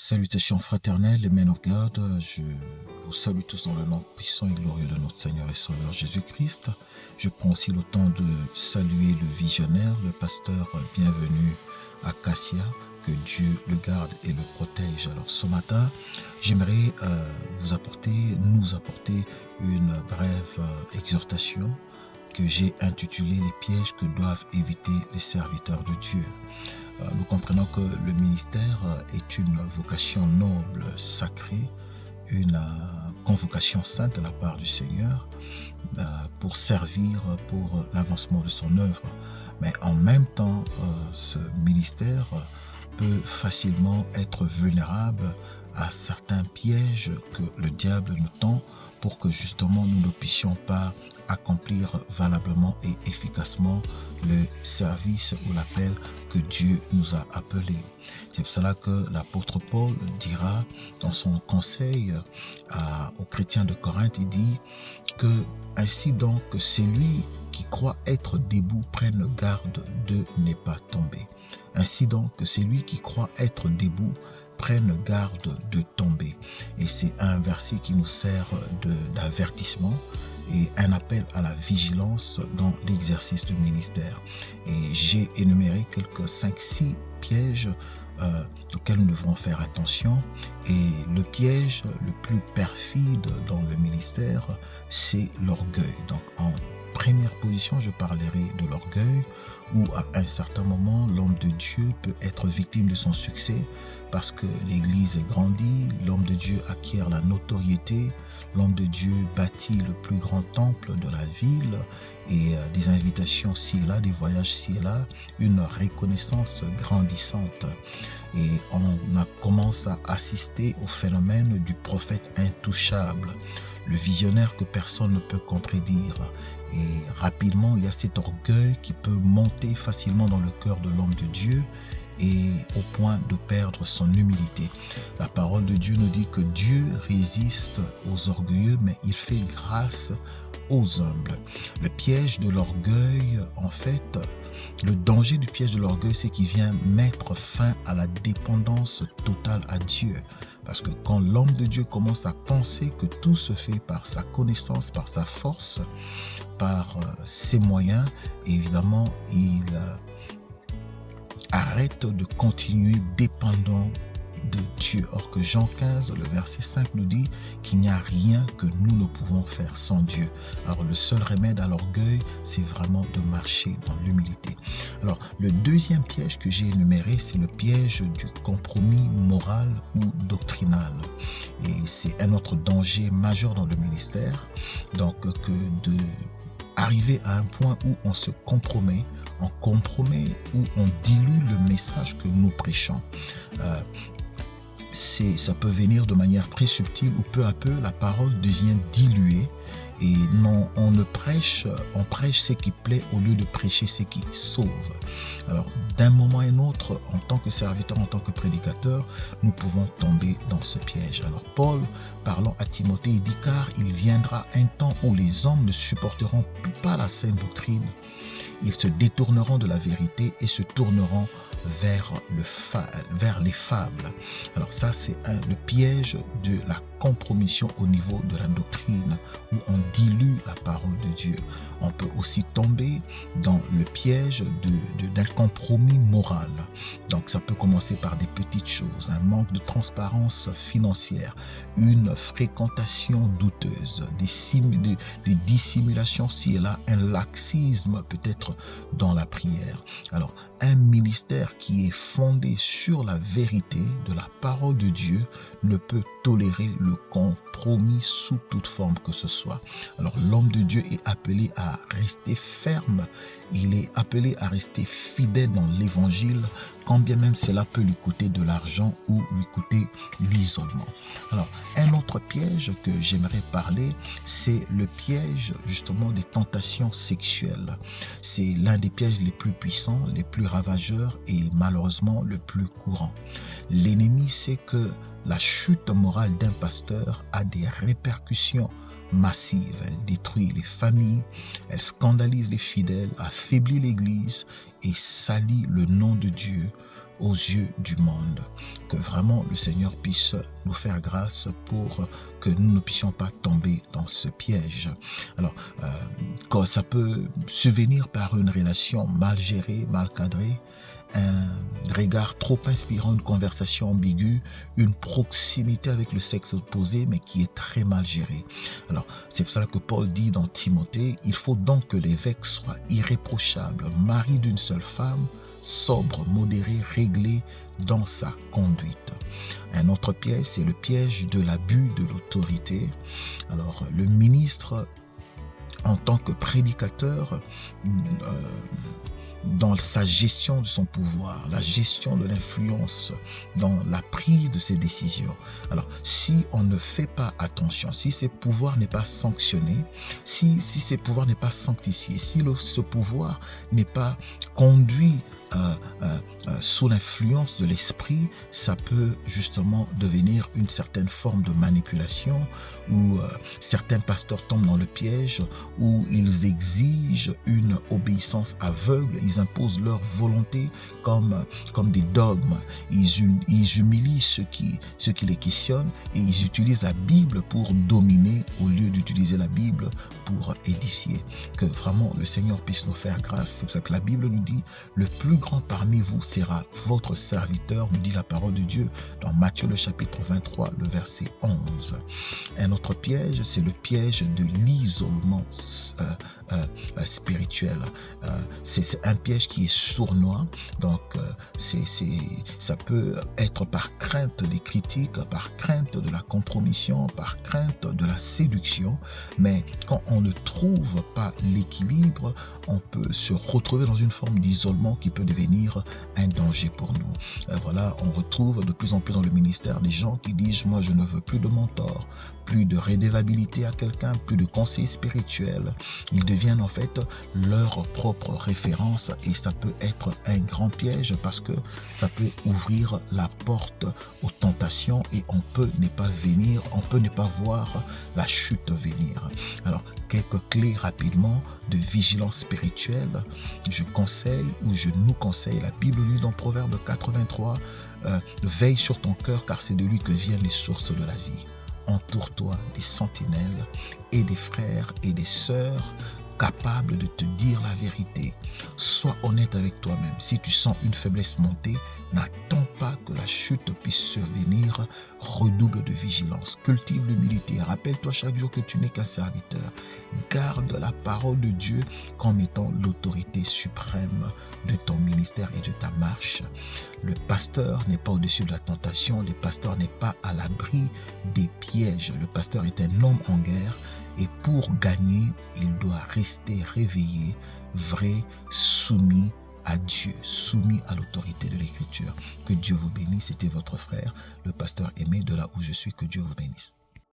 Salutations fraternelles, Amen of God. Je vous salue tous dans le nom puissant et glorieux de notre Seigneur et Sauveur Jésus-Christ. Je prends aussi le temps de saluer le visionnaire, le pasteur bienvenu à Cassia. Que Dieu le garde et le protège. Alors ce matin, j'aimerais nous apporter une brève exhortation que j'ai intitulée « Les pièges que doivent éviter les serviteurs de Dieu ». Nous comprenons que le ministère est une vocation noble, sacrée, une convocation sainte de la part du Seigneur pour servir pour l'avancement de son œuvre. Mais en même temps, ce ministère peut facilement être vulnérable à certains pièges que le diable nous tend pour que justement nous ne puissions pas accomplir valablement et efficacement le service ou l'appel que Dieu nous a appelé. C'est pour cela que l'apôtre Paul dira dans son conseil aux chrétiens de Corinthe, il dit que ainsi donc que celui qui croit être debout prenne garde de ne pas tomber. Ainsi donc que celui qui croit être debout prenne garde de tomber. Et c'est un verset qui nous sert d'avertissement et un appel à la vigilance dans l'exercice du ministère. Et j'ai énuméré quelques 5-6 pièges auxquels nous devrons faire attention. Et le piège le plus perfide dans le ministère, c'est l'orgueil. Donc en première position, je parlerai de l'orgueil, où à un certain moment, l'homme de Dieu peut être victime de son succès parce que l'Église grandit, l'homme de Dieu acquiert la notoriété, l'homme de Dieu bâtit le plus grand temple de la ville et des invitations ci et là, des voyages ci et là, une reconnaissance grandissante. Et on commence à assister au phénomène du prophète intouchable, le visionnaire que personne ne peut contredire. Et rapidement, il y a cet orgueil qui peut monter facilement dans le cœur de l'homme de Dieu et au point de perdre son humilité. La parole de Dieu nous dit que Dieu résiste aux orgueilleux, mais il fait grâce aux humbles. Le piège de l'orgueil, en fait, le danger du piège de l'orgueil, c'est qu'il vient mettre fin à la dépendance totale à Dieu. Parce que quand l'homme de Dieu commence à penser que tout se fait par sa connaissance, par sa force, par ses moyens, évidemment, il arrête de continuer dépendant de Dieu. Or que Jean 15, le verset 5 nous dit qu'il n'y a rien que nous ne pouvons faire sans Dieu. Alors le seul remède à l'orgueil, c'est vraiment de marcher dans l'humilité. Alors le deuxième piège que j'ai énuméré, c'est le piège du compromis moral ou doctrinal. Et c'est un autre danger majeur dans le ministère. Donc que de arriver à un point où on se compromet, où on dilue le message que nous prêchons. Ça peut venir de manière très subtile où peu à peu la parole devient diluée et non, on prêche ce qui plaît au lieu de prêcher ce qui sauve. Alors d'un moment à un autre, en tant que serviteur, en tant que prédicateur, nous pouvons tomber dans ce piège. Alors Paul, parlant à Timothée, il dit car il viendra un temps où les hommes ne supporteront plus pas la saine doctrine. Ils se détourneront de la vérité et se tourneront vers les fables. Alors ça, c'est le piège de la compromission au niveau de la doctrine, où on dilue la parole de Dieu. On peut aussi tomber dans le piège d'un compromis moral. Donc ça peut commencer par des petites choses, un manque de transparence financière, une fréquentation douteuse, des dissimulations ci et là, un laxisme peut-être dans la prière. Alors un ministère qui est fondé sur la vérité de la parole de Dieu ne peut tolérer le compromis sous toute forme que ce soit. Alors l'homme de Dieu est appelé à rester ferme, il est appelé à rester fidèle dans l'évangile, quand bien même cela peut lui coûter de l'argent ou lui coûter l'isolement. Alors un autre piège que j'aimerais parler, c'est le piège justement des tentations sexuelles. C'est l'un des pièges les plus puissants, les plus ravageurs et malheureusement le plus courant. L'ennemi sait que la chute morale d'un pasteur a des répercussions massive. Elle détruit les familles, elle scandalise les fidèles, affaiblit l'Église et salit le nom de Dieu aux yeux du monde. Que vraiment le Seigneur puisse nous faire grâce pour que nous ne puissions pas tomber dans ce piège. Alors, quand ça peut subvenir par une relation mal gérée, mal cadrée, un regard trop inspirant, une conversation ambiguë, une proximité avec le sexe opposé, mais qui est très mal gérée. Alors, c'est pour ça que Paul dit dans Timothée, il faut donc que l'évêque soit irréprochable, mari d'une seule femme, sobre, modéré, réglé dans sa conduite. Un autre piège, c'est le piège de l'abus de l'autorité. Alors, le ministre, en tant que prédicateur, dans sa gestion de son pouvoir, la gestion de l'influence, dans la prise de ses décisions. Alors, si on ne fait pas attention, si ce pouvoir n'est pas sanctionné, si ce pouvoir n'est pas sanctifié, si ce pouvoir n'est pas conduit sous l'influence de l'esprit, ça peut justement devenir une certaine forme de manipulation où certains pasteurs tombent dans le piège, où ils exigent une obéissance aveugle, ils imposent leur volonté comme des dogmes, ils humilient ceux qui les questionnent et ils utilisent la Bible pour dominer au lieu d'utiliser la Bible pour édifier. Que vraiment le Seigneur puisse nous faire grâce. C'est pour ça que la Bible nous dit, le plus grand parmi vous sera votre serviteur, nous dit la parole de Dieu dans Matthieu le chapitre 23, le verset 11. Un autre piège, c'est le piège de l'isolement spirituel. C'est un piège qui est sournois, donc ça peut être par crainte des critiques, par crainte de la compromission, par crainte de la séduction, mais quand on ne trouve pas l'équilibre, on peut se retrouver dans une forme d'isolement qui peut devenir un danger pour nous. Voilà, on retrouve de plus en plus dans le ministère des gens qui disent « moi je ne veux plus de mentor », plus de redevabilité à quelqu'un, plus de conseil spirituel. Ils deviennent en fait leur propre référence et ça peut être un grand piège parce que ça peut ouvrir la porte aux tentations et on peut ne pas voir la chute venir. Alors, quelques clés rapidement de vigilance spirituelle. Je nous conseille, la Bible dit dans Proverbe 83, veille sur ton cœur car c'est de lui que viennent les sources de la vie. Entoure-toi des sentinelles et des frères et des sœurs capables de te dire la vérité. Sois honnête avec toi-même. Si tu sens une faiblesse monter, n'attends pas que la chute puisse survenir. Redouble de vigilance. Cultive l'humilité. Rappelle-toi chaque jour que tu n'es qu'un serviteur. Garde la parole de Dieu comme étant l'autorité suprême de ton ministère et de ta marche. Le pasteur n'est pas au-dessus de la tentation. Le pasteur n'est pas à l'abri des pièges. Le pasteur est un homme en guerre. Et pour gagner, il doit rester réveillé, vrai, soumis à Dieu, soumis à l'autorité de l'Écriture. Que Dieu vous bénisse. C'était votre frère, le pasteur Aimé, de là où je suis. Que Dieu vous bénisse.